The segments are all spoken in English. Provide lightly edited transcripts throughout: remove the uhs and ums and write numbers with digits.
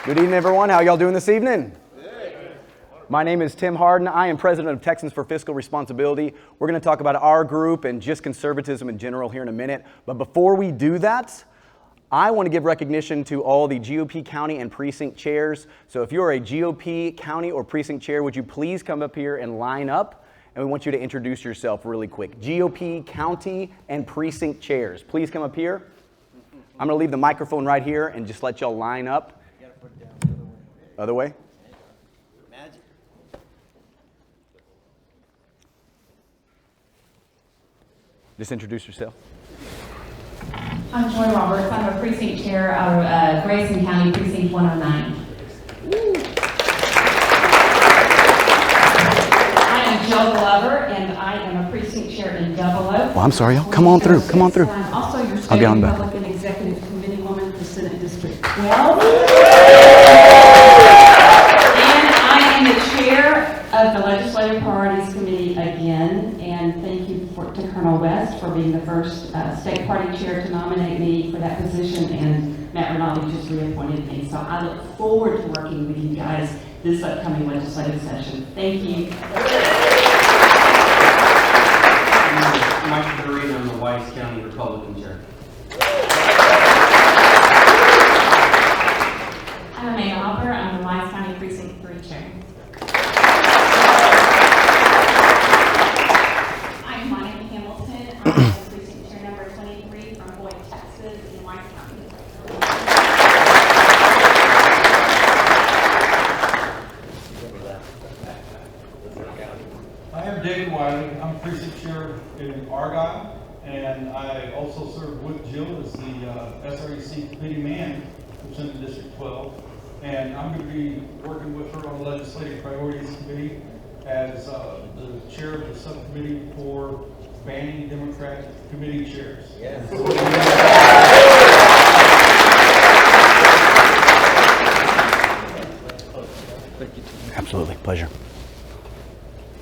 Good evening, everyone. How y'all doing this evening? My name is Tim Hardin. I am president of Texans for Fiscal Responsibility. We're going to talk about our group and just conservatism in general here in a minute. But before we do that, I want to give recognition to all the GOP county and precinct chairs. So if you're a GOP county or precinct chair, would you please come up here and line up? And we want you to introduce yourself really quick. GOP county and precinct chairs, please come up here. I'm going to leave the microphone right here and just let y'all line up. Put it down the other way. Magic. Just introduce yourself. I'm Joy Roberts. I'm a precinct chair out of Grayson County, Precinct 109. I am Jill Glover, and I am a precinct chair in 00. Well, I'm sorry, y'all. Come on through. Come on through. I'm also your I'll state get on back. Republican Executive Committee woman for Senate District 12. And I am the chair of the Legislative Priorities Committee again, and thank you to Colonel West for being the first state party chair to nominate me for that position, and Matt Rinaldi just reappointed me. So I look forward to working with you guys this upcoming legislative session. Thank you. I'm Mike Curry, I'm the Wise County Republican chair. I'm Amanda Hopper. I'm the Wise County Precinct 3 chair. I'm Monica Hamilton. I'm the precinct chair number 23 from Boyd, Texas, in Wise County. I am David Wiley. I'm precinct chair in Argyle, and I also serve with Jill as the SREC committee man for Senate District 12. And I'm going to be working with her on the Legislative Priorities Committee as the chair of the subcommittee for banning Democrat committee chairs. Yes. Absolutely. Pleasure.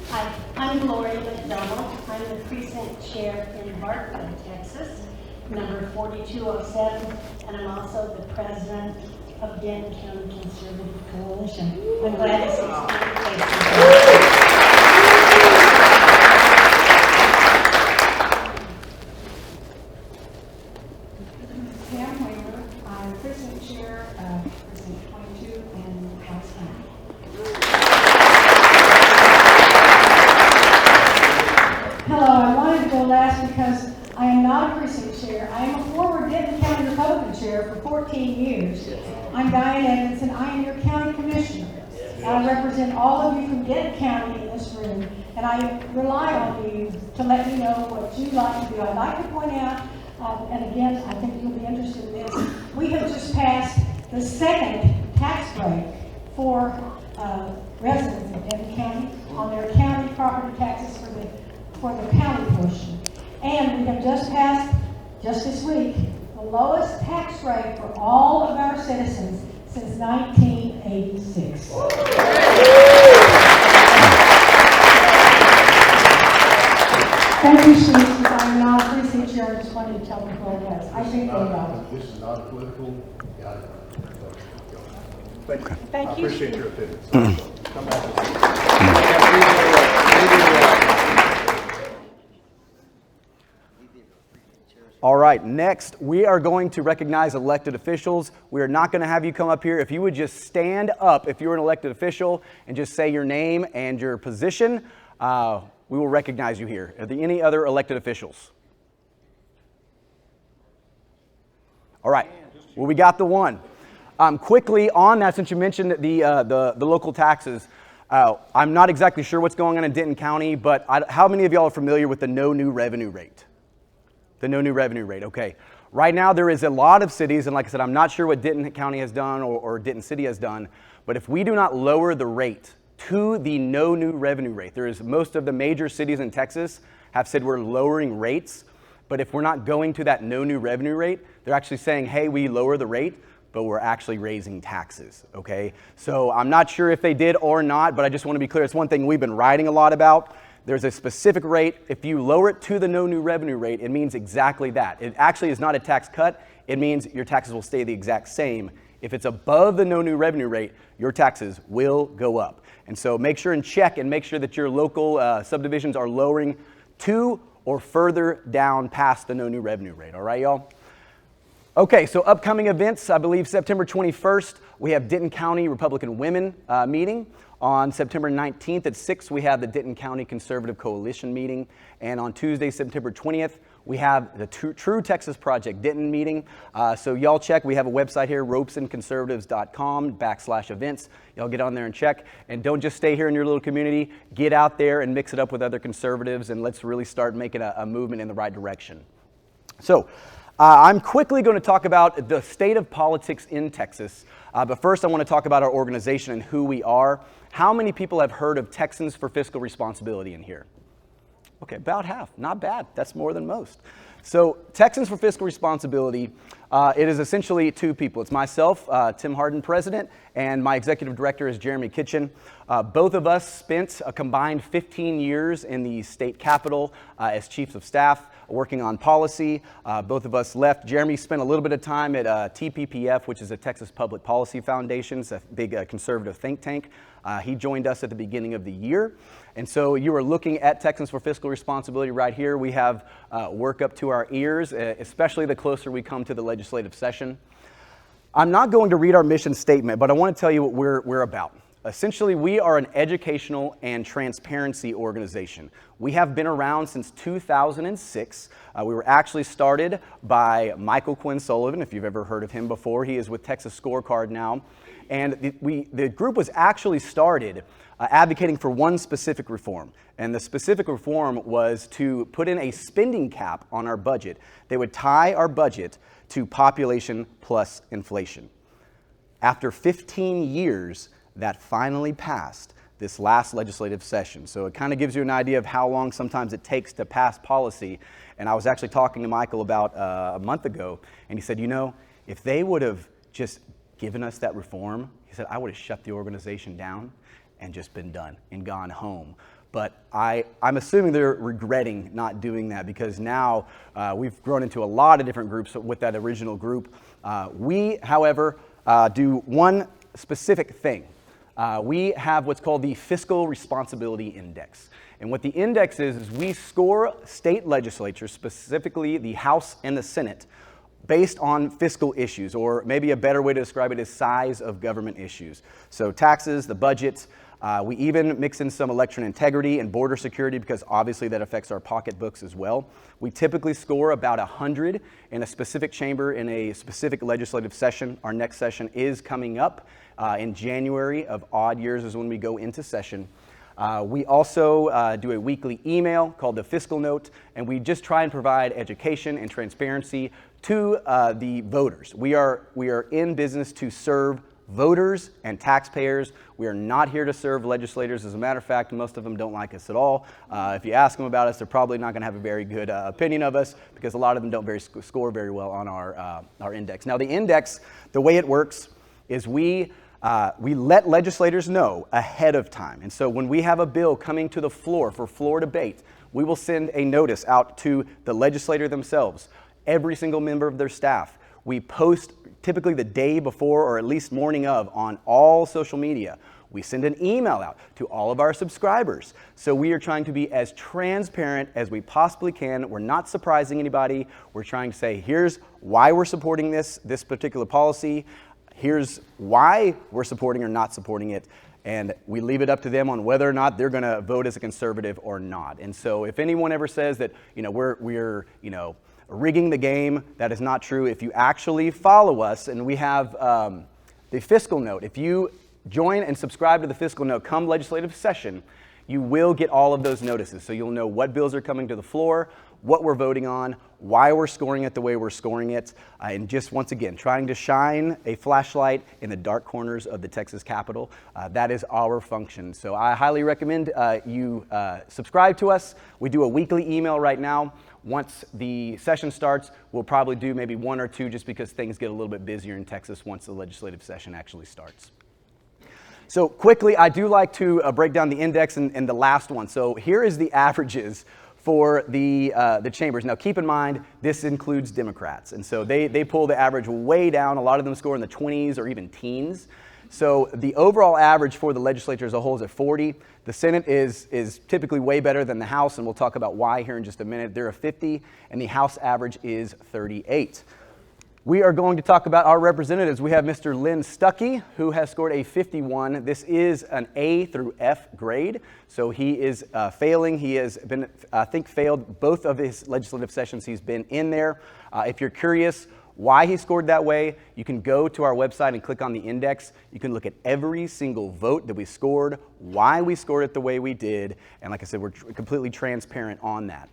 Hi, I'm Gloria McDonald. I'm the precinct chair in Hardin, Texas, number 4207, and I'm also the president of Denton County Conservative Coalition. I'm glad to see so many faces. Pam Whaler, I'm precinct chair of Precinct 22 in House County. Hello, I wanted to go last because I am not a precinct chair. I am a former Denton County Republican chair for 14 years. I'm Diane Edmondson. I am your county commissioner. I represent all of you from Denton County in this room, and I rely on you to let me know what you'd like to do. I'd like to point out, and again, I think you'll be interested in this, we have just passed the second tax break for residents of Denton County on their county property taxes for the county portion. And we have just passed, just this week, the lowest tax rate for all of our citizens since 1986. Thank you, Chief. I'm not a precinct chair. I just wanted to tell people this. I think they know. This is not political. Thank you. I appreciate your opinions. Come back. All right, next we are going to recognize elected officials. We are not going to have you come up here. If you would just stand up if you're an elected official and just say your name and your position, we will recognize you here. Are there any other elected officials? All right, well, we got the one. Quickly on that, since you mentioned the local taxes, I'm not exactly sure what's going on in Denton County, but how many of y'all are familiar with the no new revenue rate? The no new revenue rate, okay. Right now there is a lot of cities, and like I said, I'm not sure what Denton County has done or Denton City has done, but if we do not lower the rate to the no new revenue rate, most of the major cities in Texas have said we're lowering rates, but if we're not going to that no new revenue rate, they're actually saying, hey, we lower the rate, but we're actually raising taxes, okay? So I'm not sure if they did or not, but I just want to be clear. It's one thing we've been writing a lot about. There's a specific rate. If you lower it to the no new revenue rate, it means exactly that. It actually is not a tax cut. It means your taxes will stay the exact same If it's above the no new revenue rate, your taxes will go up. And so make sure and check and make sure that your local subdivisions are lowering to or further down past the no new revenue rate. All right, y'all? Okay, so upcoming events, I believe September 21st, we have Denton County Republican Women meeting. On September 19th at 6, we have the Denton County Conservative Coalition meeting. And on Tuesday, September 20th, we have the True Texas Project Denton meeting. So y'all check. We have a website here, robsonconservatives.com/events. Y'all get on there and check. And don't just stay here in your little community. Get out there and mix it up with other conservatives, and let's really start making a movement in the right direction. So I'm quickly going to talk about the state of politics in Texas. But first, I want to talk about our organization and who we are. How many people have heard of Texans for Fiscal Responsibility in here? Okay, about half. Not bad. That's more than most. So Texans for Fiscal Responsibility, it is essentially two people. It's myself, Tim Hardin, president, and my executive director is Jeremy Kitchen. Both of us spent a combined 15 years in the state capitol as chiefs of staff working on policy. Both of us left. Jeremy spent a little bit of time at TPPF, which is a Texas Public Policy Foundation. It's a big conservative think tank. He joined us at the beginning of the year. And so you are looking at Texans for Fiscal Responsibility right here. We have work up to our ears, especially the closer we come to the legislative session. I'm not going to read our mission statement, but I want to tell you what we're about. Essentially, we are an educational and transparency organization. We have been around since 2006. We were actually started by Michael Quinn Sullivan, if you've ever heard of him before. He is with Texas Scorecard now. And the group was actually started advocating for one specific reform. And the specific reform was to put in a spending cap on our budget. They would tie our budget to population plus inflation. After 15 years, that finally passed this last legislative session. So it kind of gives you an idea of how long sometimes it takes to pass policy. And I was actually talking to Michael about a month ago, and he said, you know, if they would have just given us that reform, he said, I would have shut the organization down and just been done and gone home. But I'm assuming they're regretting not doing that, because now we've grown into a lot of different groups with that original group. We, however, do one specific thing. We have what's called the Fiscal Responsibility Index. And what the index is we score state legislatures, specifically the House and the Senate, based on fiscal issues, or maybe a better way to describe it is size of government issues. So taxes, the budget, we even mix in some election integrity and border security, because obviously that affects our pocketbooks as well. We typically score about 100 in a specific chamber in a specific legislative session. Our next session is coming up in January of odd years is when we go into session. We also do a weekly email called the Fiscal Note, and we just try and provide education and transparency to the voters. We are in business to serve voters and taxpayers. We are not here to serve legislators. As a matter of fact, most of them don't like us at all. If you ask them about us, they're probably not going to have a very good opinion of us, because a lot of them don't score very well on our index. Now, the index, the way it works is we let legislators know ahead of time. And so when we have a bill coming to the floor for floor debate, we will send a notice out to the legislator themselves, every single member of their staff. We post typically the day before, or at least morning of, on all social media. We send an email out to all of our subscribers. So we are trying to be as transparent as we possibly can. We're not surprising anybody. We're trying to say, here's why we're supporting this particular policy. Here's why we're supporting or not supporting it. And we leave it up to them on whether or not they're going to vote as a conservative or not. And so if anyone ever says that, we're rigging the game, that is not true. If you actually follow us, and we have the Fiscal Note, if you join and subscribe to the Fiscal Note come legislative session, you will get all of those notices. So you'll know what bills are coming to the floor, what we're voting on, why we're scoring it the way we're scoring it, and just once again, trying to shine a flashlight in the dark corners of the Texas Capitol. That is our function. So I highly recommend you subscribe to us. We do a weekly email right now. Once the session starts, we'll probably do maybe one or two, just because things get a little bit busier in Texas once the legislative session actually starts. So quickly, I do like to break down the index and the last one. So here is the averages for the chambers. Now, keep in mind, this includes Democrats, and so they pull the average way down. A lot of them score in the 20s or even teens. So the overall average for the legislature as a whole is at 40. The Senate is typically way better than the House, and we'll talk about why here in just a minute. They're a 50, and the House average is 38. We are going to talk about our representatives. We have Mr. Lynn Stuckey, who has scored a 51. This is an A through F grade, so he is failing. He has been, I think, failed both of his legislative sessions he's been in there. If you're curious why he scored that way, you can go to our website and click on the index. You can look at every single vote that we scored, why we scored it the way we did, and like I said, we're completely transparent on that.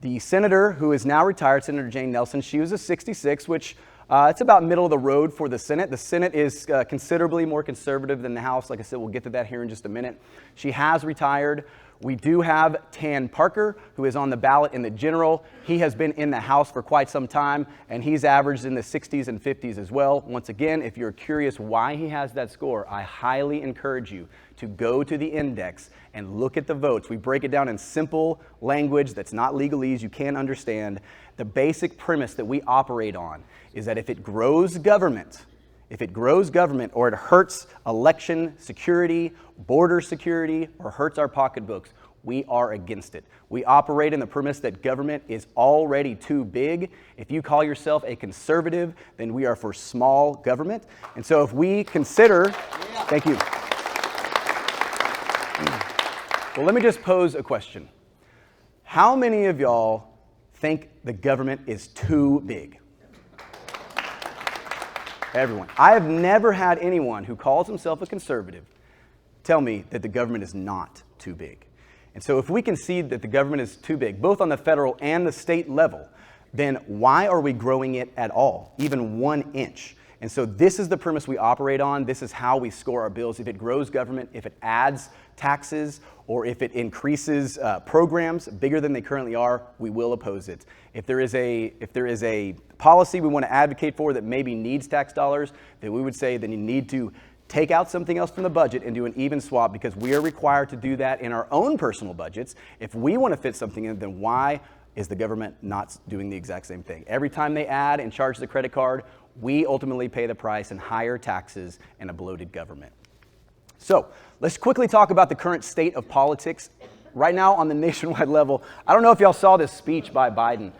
The senator who is now retired, Senator Jane Nelson, she was a 66, which it's about middle of the road for the Senate. The Senate is considerably more conservative than the House. Like I said, we'll get to that here in just a minute. She has retired. We do have Tan Parker, who is on the ballot in the general. He has been in the House for quite some time, and he's averaged in the 60s and 50s as well. Once again, if you're curious why he has that score, I highly encourage you to go to the index and look at the votes. We break it down in simple language that's not legalese, you can understand. The basic premise that we operate on is that if it grows government, or it hurts election security, border security, or hurts our pocketbooks, we are against it. We operate in the premise that government is already too big. If you call yourself a conservative, then we are for small government. And so if we consider, thank you. Well, let me just pose a question. How many of y'all think the government is too big? Everyone. I have never had anyone who calls himself a conservative tell me that the government is not too big. And so if we concede that the government is too big, both on the federal and the state level, then why are we growing it at all, even 1 inch? And so this is the premise we operate on. This is how we score our bills. If it grows government, if it adds taxes, or if it increases programs bigger than they currently are, we will oppose it. If there is a policy we want to advocate for that maybe needs tax dollars, then we would say then you need to take out something else from the budget and do an even swap, because we are required to do that in our own personal budgets. If we want to fit something in, then why is the government not doing the exact same thing? Every time they add and charge the credit card, we ultimately pay the price in higher taxes and a bloated government. So let's quickly talk about the current state of politics right now on the nationwide level. I don't know if y'all saw this speech by Biden.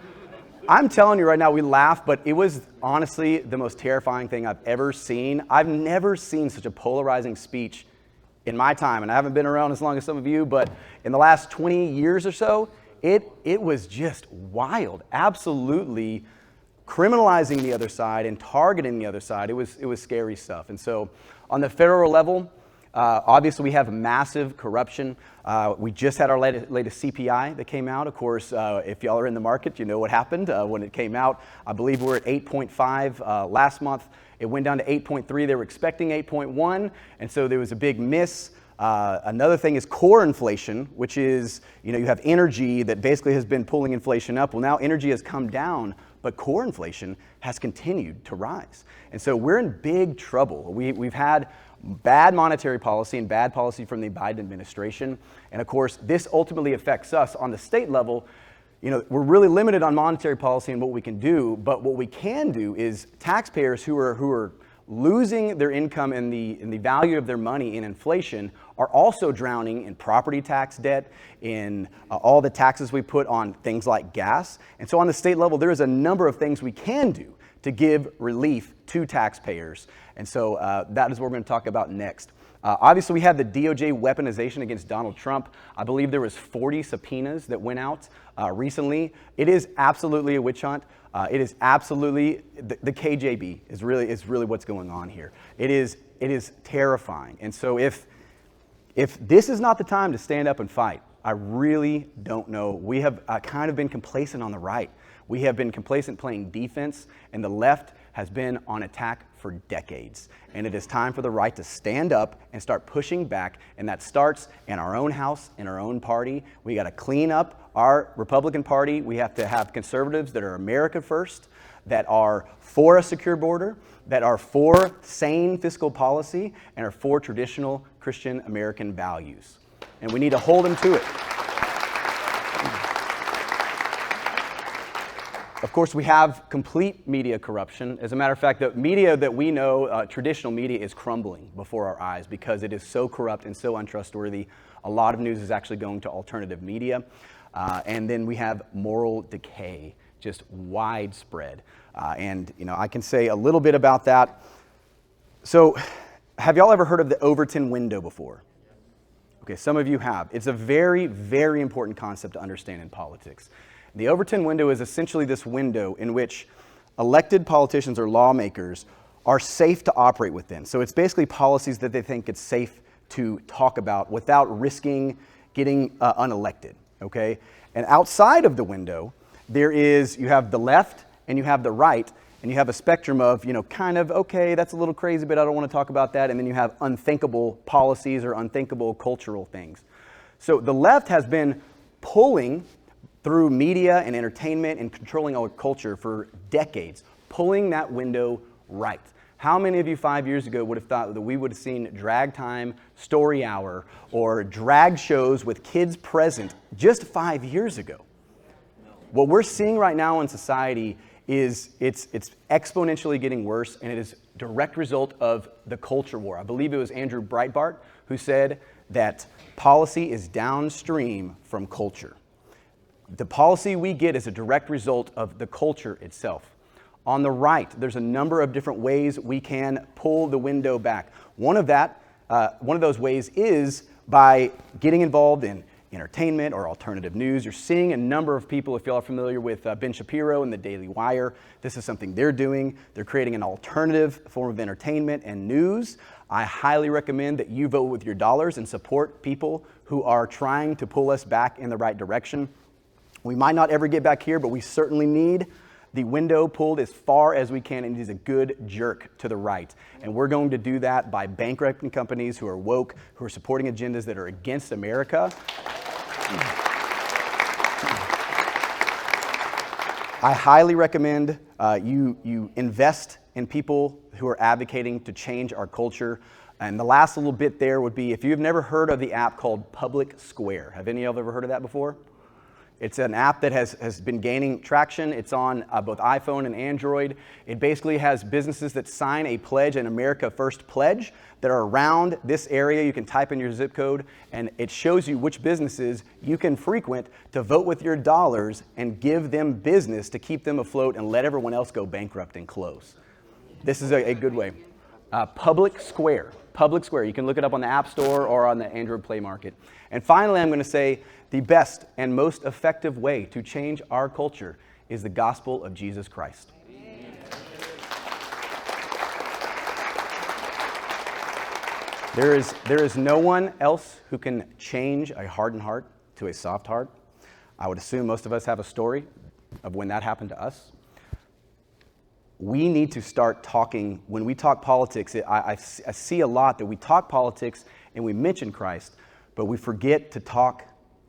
I'm telling you right now, we laugh, but it was honestly the most terrifying thing I've ever seen. I've never seen such a polarizing speech in my time, and I haven't been around as long as some of you, but in the last 20 years or so, it was just wild, absolutely criminalizing the other side and targeting the other side. It was scary stuff. And so on the federal level, obviously we have massive corruption. We just had our latest CPI that came out. Of course, if y'all are in the market, you know what happened when it came out. I believe we're at 8.5 last month. It went down to 8.3. They were expecting 8.1, and so there was a big miss. Another thing is core inflation, which is, you have energy that basically has been pulling inflation up. Well, now energy has come down, but core inflation has continued to rise. And so we're in big trouble. We've had bad monetary policy and bad policy from the Biden administration. And of course, this ultimately affects us on the state level. We're really limited on monetary policy and what we can do, but what we can do is taxpayers who are losing their income and the value of their money in inflation are also drowning in property tax debt, in all the taxes we put on things like gas. And so on the state level, there is a number of things we can do to give relief to taxpayers. And so that is what we're going to talk about next. Obviously, we had the DOJ weaponization against Donald Trump. I believe there was 40 subpoenas that went out recently. It is absolutely a witch hunt. It is absolutely the KJB is really what's going on here. It is terrifying. And so if this is not the time to stand up and fight, I really don't know. We have kind of been complacent on the right. We have been complacent playing defense, and the left has been on attack for decades. And it is time for the right to stand up and start pushing back, and that starts in our own house, in our own party. We got to clean up our Republican Party. We have to have conservatives that are America first, that are for a secure border, that are for sane fiscal policy, and are for traditional Christian American values. And we need to hold them to it. Of course, we have complete media corruption. As a matter of fact, the media that we know, traditional media, is crumbling before our eyes because it is so corrupt and so untrustworthy. A lot of news is actually going to alternative media. And then we have moral decay, just widespread. And I can say a little bit about that. So, have y'all ever heard of the Overton window before? Okay, some of you have. It's a very, very important concept to understand in politics. The Overton window is essentially this window in which elected politicians or lawmakers are safe to operate within. So it's basically policies that they think it's safe to talk about without risking getting unelected, okay? And outside of the window, you have the left and you have the right, and you have a spectrum of, kind of, okay, that's a little crazy, but I don't want to talk about that. And then you have unthinkable policies or unthinkable cultural things. So the left has been pulling through media and entertainment and controlling our culture for decades, pulling that window right. How many of you 5 years ago would have thought that we would have seen drag time, story hour, or drag shows with kids present just 5 years ago? What we're seeing right now in society is it's exponentially getting worse, and it is a direct result of the culture war. I believe it was Andrew Breitbart who said that policy is downstream from culture. The policy we get is a direct result of the culture itself. On the right, there's a number of different ways we can pull the window back. One of those ways is by getting involved in entertainment or alternative news. You're seeing a number of people, if y'all are familiar with Ben Shapiro and the Daily Wire, this is something they're doing. They're creating an alternative form of entertainment and news. I highly recommend that you vote with your dollars and support people who are trying to pull us back in the right direction. We might not ever get back here, but we certainly need the window pulled as far as we can, and it is a good jerk to the right. And we're going to do that by bankrupting companies who are woke, who are supporting agendas that are against America. I highly recommend you invest in people who are advocating to change our culture. And the last little bit there would be, if you've never heard of the app called Public Square. Have any of you ever heard of that before? It's an app that has been gaining traction. It's on both iPhone and Android. It basically has businesses that sign a pledge, an America First pledge, that are around this area. You can type in your zip code, and it shows you which businesses you can frequent to vote with your dollars and give them business to keep them afloat and let everyone else go bankrupt and close. This is a good way. Public Square. Public Square. You can look it up on the App Store or on the Android Play Market. And finally, I'm going to say the best and most effective way to change our culture is the gospel of Jesus Christ. There is no one else who can change a hardened heart to a soft heart. I would assume most of us have a story of when that happened to us. We need to start talking. When we talk politics, I see a lot that we talk politics and we mention Christ, but we forget to talk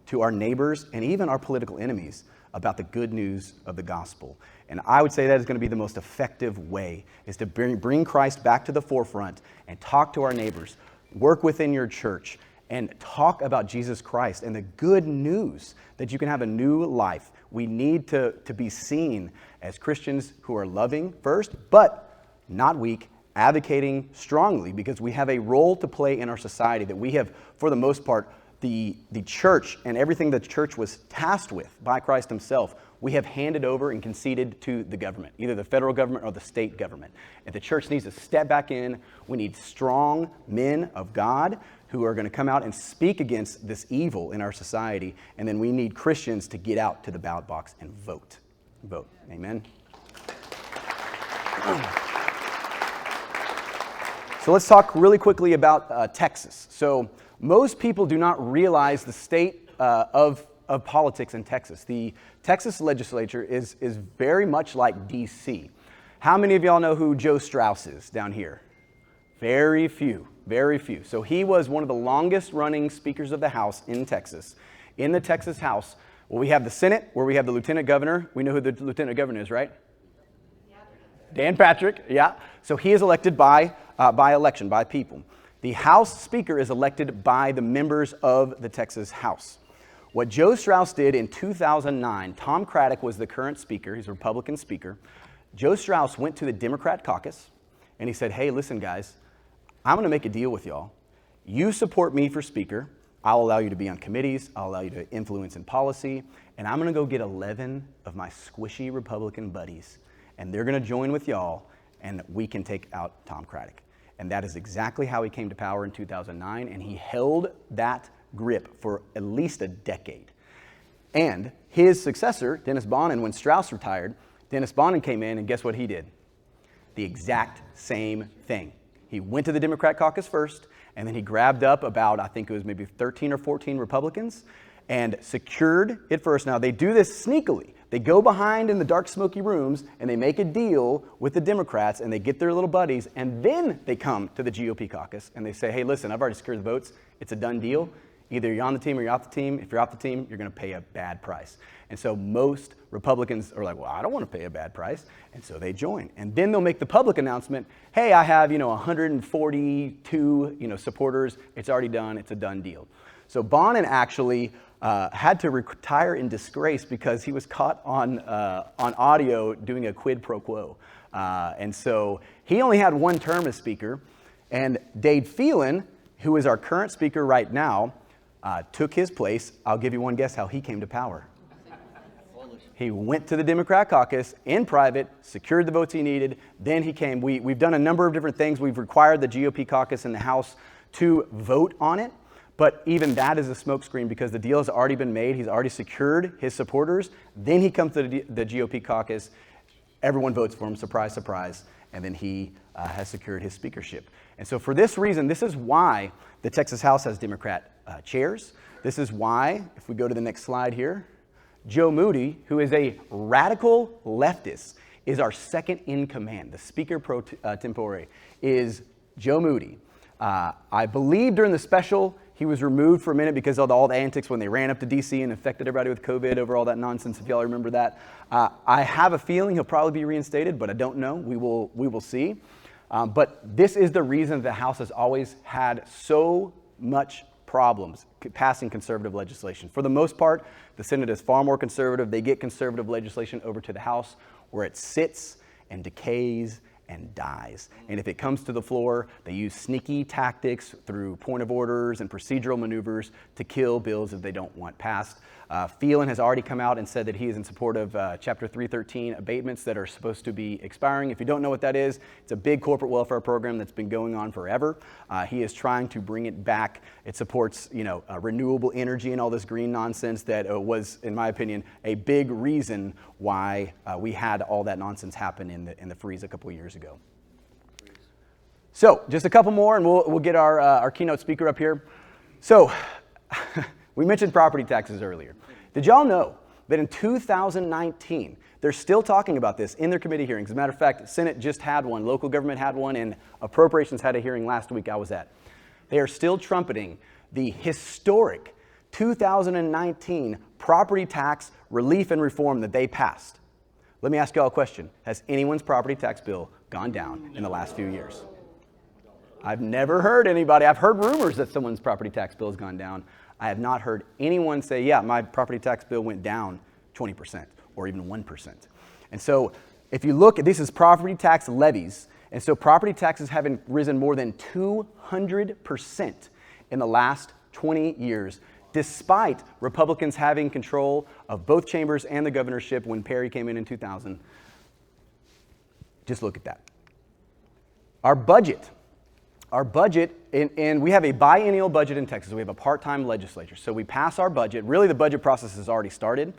to our neighbors and even our political enemies about the good news of the gospel. And I would say that is going to be the most effective way, is to bring Christ back to the forefront and talk to our neighbors, work within your church, and talk about Jesus Christ and the good news that you can have a new life. We need to be seen as Christians who are loving first, but not weak, advocating strongly, because we have a role to play in our society that we have, for the most part, the church and everything the church was tasked with by Christ himself, we have handed over and conceded to the government, either the federal government or the state government. And the church needs to step back in. We need strong men of God who are going to come out and speak against this evil in our society. And then we need Christians to get out to the ballot box and vote. Vote. Amen. So let's talk really quickly about Texas. So most people do not realize the state of politics in Texas. The Texas legislature is very much like D.C. How many of y'all know who Joe Strauss is down here? Very few, very few. So he was one of the longest running speakers of the House in Texas. In the Texas House, well, we have the Senate, where we have the lieutenant governor. We know who the lieutenant governor is, right? Dan Patrick, yeah. So he is elected by election, by people. The House Speaker is elected by the members of the Texas House. What Joe Strauss did in 2009, Tom Craddock was the current speaker, he's a Republican speaker. Joe Strauss went to the Democrat caucus and he said, hey, listen guys, I'm gonna make a deal with y'all. You support me for speaker, I'll allow you to be on committees, I'll allow you to influence in policy, and I'm gonna go get 11 of my squishy Republican buddies, and they're gonna join with y'all, and we can take out Tom Craddock. And that is exactly how he came to power in 2009, and he held that grip for at least a decade. And his successor, Dennis Bonnen, when Strauss retired, Dennis Bonnen came in, and guess what he did? The exact same thing. He went to the Democrat caucus first, and then he grabbed up about, I think it was maybe 13 or 14 Republicans, and secured it first. Now, they do this sneakily. They go behind in the dark, smoky rooms, and they make a deal with the Democrats, and they get their little buddies, and then they come to the GOP caucus, and they say, hey, listen, I've already secured the votes. It's a done deal. Either you're on the team or you're off the team. If you're off the team, you're going to pay a bad price. And so most Republicans are like, well, I don't want to pay a bad price. And so they join. And then they'll make the public announcement, hey, I have, 142, supporters. It's already done. It's a done deal. So Bonnen actually had to retire in disgrace because he was caught on audio doing a quid pro quo. And so he only had one term as speaker. And Dade Phelan, who is our current speaker right now, took his place. I'll give you one guess how he came to power. He went to the Democrat caucus in private, secured the votes he needed. Then he came. We've done a number of different things. We've required the GOP caucus in the House to vote on it. But even that is a smokescreen because the deal has already been made. He's already secured his supporters. Then he comes to the GOP caucus. Everyone votes for him, surprise, surprise. And then he has secured his speakership. And so for this reason, this is why the Texas House has Democrat chairs. This is why, if we go to the next slide here, Joe Moody, who is a radical leftist, is our second in command. The speaker pro tempore is Joe Moody. I believe during the special, he was removed for a minute because of all the antics when they ran up to D.C. and infected everybody with COVID over all that nonsense, if y'all remember that. I have a feeling he'll probably be reinstated, but I don't know. We will see. But this is the reason the House has always had so much problems passing conservative legislation. For the most part, the Senate is far more conservative. They get conservative legislation over to the House where it sits and decays and dies. And if it comes to the floor, they use sneaky tactics through point of orders and procedural maneuvers to kill bills that they don't want passed. Phelan has already come out and said that he is in support of Chapter 313 abatements that are supposed to be expiring. If you don't know what that is, it's a big corporate welfare program that's been going on forever. He is trying to bring it back. It supports, renewable energy and all this green nonsense that was, in my opinion, a big reason why we had all that nonsense happen in the freeze a couple of years ago. So, just a couple more, and we'll get our keynote speaker up here. So, we mentioned property taxes earlier. Did y'all know that in 2019, they're still talking about this in their committee hearings? As a matter of fact, Senate just had one, local government had one, and Appropriations had a hearing last week I was at. They are still trumpeting the historic 2019 property tax relief and reform that they passed. Let me ask y'all a question. Has anyone's property tax bill gone down in the last few years? I've never heard anybody. I've heard rumors that someone's property tax bill has gone down. I have not heard anyone say, yeah, my property tax bill went down 20% or even 1%. And so if you look at, this is property tax levies. And so property taxes have risen more than 200% in the last 20 years, despite Republicans having control of both chambers and the governorship when Perry came in 2000. Just look at that. Our budget, and we have a biennial budget in Texas. We have a part-time legislature. So we pass our budget. Really, the budget process has already started,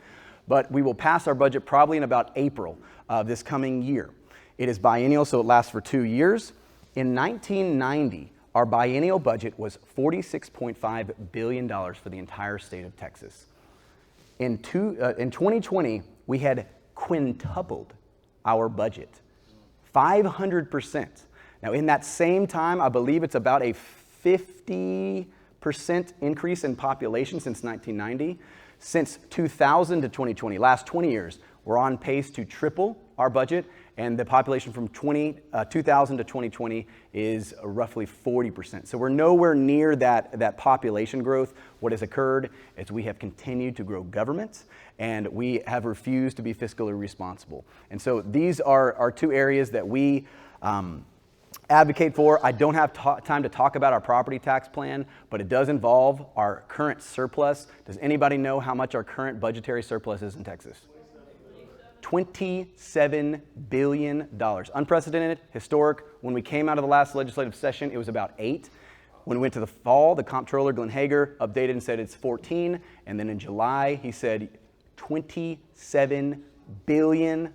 but we will pass our budget probably in about April of this coming year. It is biennial, so it lasts for 2 years. In 1990, our biennial budget was $46.5 billion for the entire state of Texas. In 2020, we had quintupled our budget, 500%. Now, in that same time, I believe it's about a 50% increase in population since 1990. Since 2000 to 2020, last 20 years, we're on pace to triple our budget. and the population from 2000 to 2020 is roughly 40%. So we're nowhere near that population growth. What has occurred is we have continued to grow government, and we have refused to be fiscally responsible. And so these are two areas that we advocate for. I don't have time to talk about our property tax plan, but it does involve our current surplus. Does anybody know how much our current budgetary surplus is in Texas? $27 billion. Unprecedented, historic. When we came out of the last legislative session, it was about 8. When we went to the fall, the comptroller, Glenn Hager, updated and said it's 14. And then in July, he said $27 billion.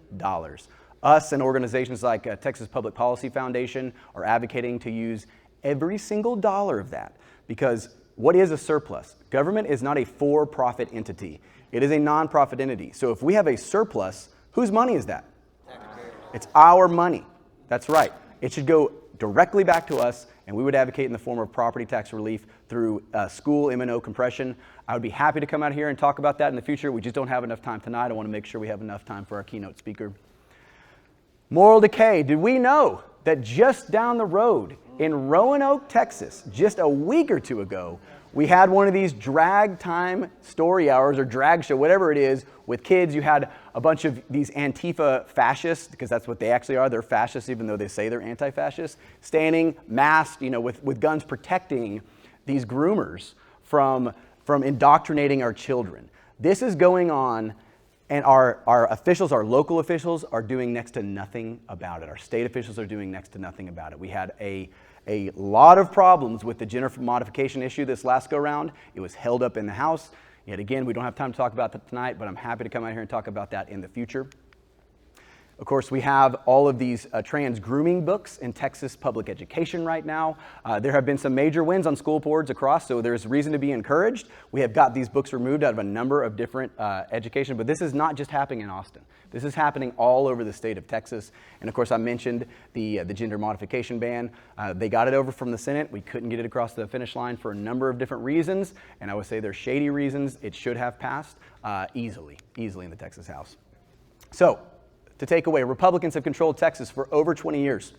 Us and organizations like Texas Public Policy Foundation are advocating to use every single dollar of that, because what is a surplus? Government is not a for-profit entity. It is a nonprofit entity. So if we have a surplus, whose money is that? It's our money. That's right. It should go directly back to us, and we would advocate in the form of property tax relief through school M&O compression. I would be happy to come out here and talk about that in the future. We just don't have enough time tonight. I want to make sure we have enough time for our keynote speaker. Moral decay. Did we know that just down the road in Roanoke, Texas, just a week or two ago, we had one of these drag time story hours or drag show, whatever it is, with kids. You had a bunch of these Antifa fascists, because that's what they actually are. They're fascists, even though they say they're anti-fascists, standing masked, with guns protecting these groomers from indoctrinating our children. This is going on, and our officials, our local officials, are doing next to nothing about it. Our state officials are doing next to nothing about it. We had a lot of problems with the gender modification issue this last go-round. It was held up in the House. Yet again, we don't have time to talk about that tonight, but I'm happy to come out here and talk about that in the future. Of course, we have all of these trans grooming books in Texas public education right now. There have been some major wins on school boards across, so there's reason to be encouraged. We have got these books removed out of a number of different education, but this is not just happening in Austin. This is happening all over the state of Texas. And of course, I mentioned the gender modification ban. They got it over from the Senate. We couldn't get it across the finish line for a number of different reasons, and I would say they're shady reasons. It should have passed easily in the Texas House. So, to take away, Republicans have controlled Texas for over 20 years.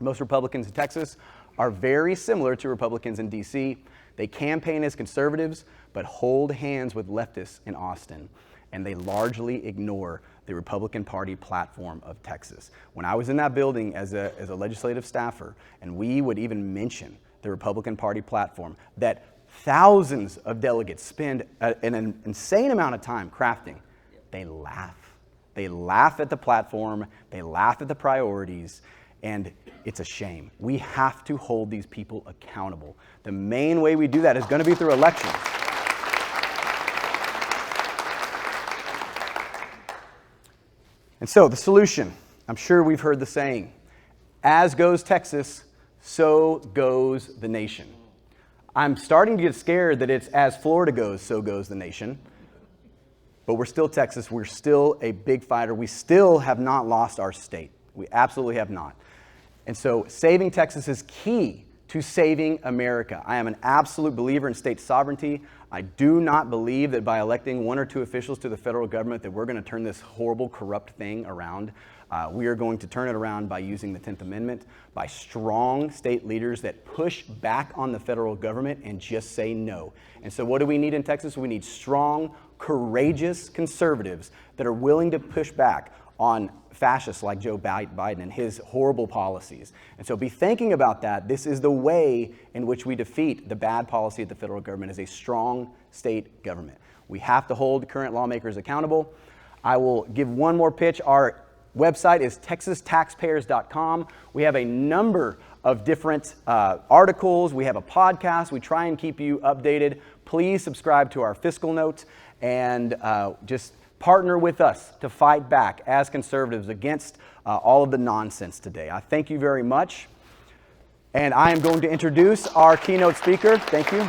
Most Republicans in Texas are very similar to Republicans in D.C. They campaign as conservatives, but hold hands with leftists in Austin, and they largely ignore the Republican Party platform of Texas. When I was in that building as a legislative staffer, and we would even mention the Republican Party platform that thousands of delegates spend an insane amount of time crafting, they laugh. They laugh at the platform, they laugh at the priorities, and it's a shame. We have to hold these people accountable. The main way we do that is going to be through elections. And so the solution, I'm sure we've heard the saying, as goes Texas, so goes the nation. I'm starting to get scared that it's as Florida goes, so goes the nation. But we're still Texas. We're still a big fighter. We still have not lost our state. We absolutely have not. And so saving Texas is key to saving America. I am an absolute believer in state sovereignty. I do not believe that by electing 1 or 2 officials to the federal government that we're going to turn this horrible, corrupt thing around. We are going to turn it around by using the 10th Amendment, by strong state leaders that push back on the federal government and just say no. And so what do we need in Texas? We need strong, courageous conservatives that are willing to push back on fascists like Joe Biden and his horrible policies. And so be thinking about that. This is the way in which we defeat the bad policy of the federal government, as a strong state government. We have to hold current lawmakers accountable. I will give one more pitch. Our website is texastaxpayers.com. We have a number of different articles. We have a podcast. We try and keep you updated. Please subscribe to our fiscal note and just partner with us to fight back as conservatives against all of the nonsense today. I thank you very much. And I am going to introduce our keynote speaker. Thank you.